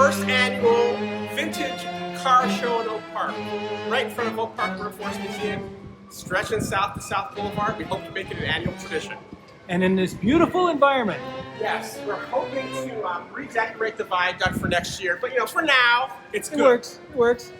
first annual vintage car show in Oak Park, right in front of Oak Park Motor Force Museum, stretching south to South Boulevard. We hope to make it an annual tradition. And in this beautiful environment. Yes, we're hoping to redecorate the viaduct for next year, but for now, it's good. It works.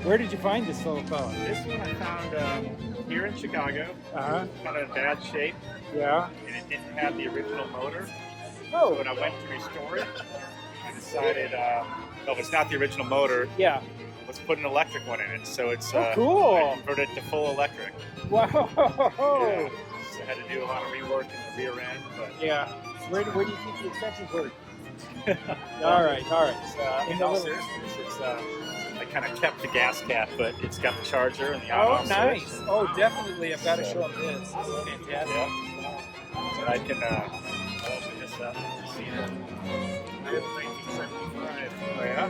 Where did you find this little fellow? This one I found here in Chicago. Uh-huh. Kind of in bad shape. Yeah. And it didn't have the original motor. Oh. So when I went to restore it, I decided, no, it's not the original motor. Yeah. Let's put an electric one in it. So it's cool. I converted it to full electric. Wow. Yeah. So I had to do a lot of rework in the rear end, but yeah. Where do you keep the extension cord? All right. In all seriousness, it's I kind of kept the gas cap, but it's got the charger and the Oh, on-off nice. switch. Oh, definitely. I've got to show them this. This is fantastic. Yeah. And I can I'll open this up. See it. 1975. Oh yeah.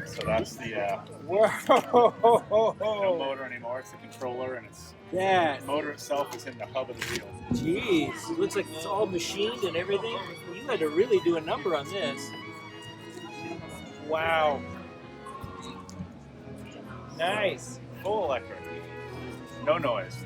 So that's the Whoa! no motor anymore. It's the controller, and it's That. the motor itself is in the hub of the wheel. Jeez, it looks like it's all machined and everything. You had to really do a number on this. Wow. Nice. Full electric. No noise.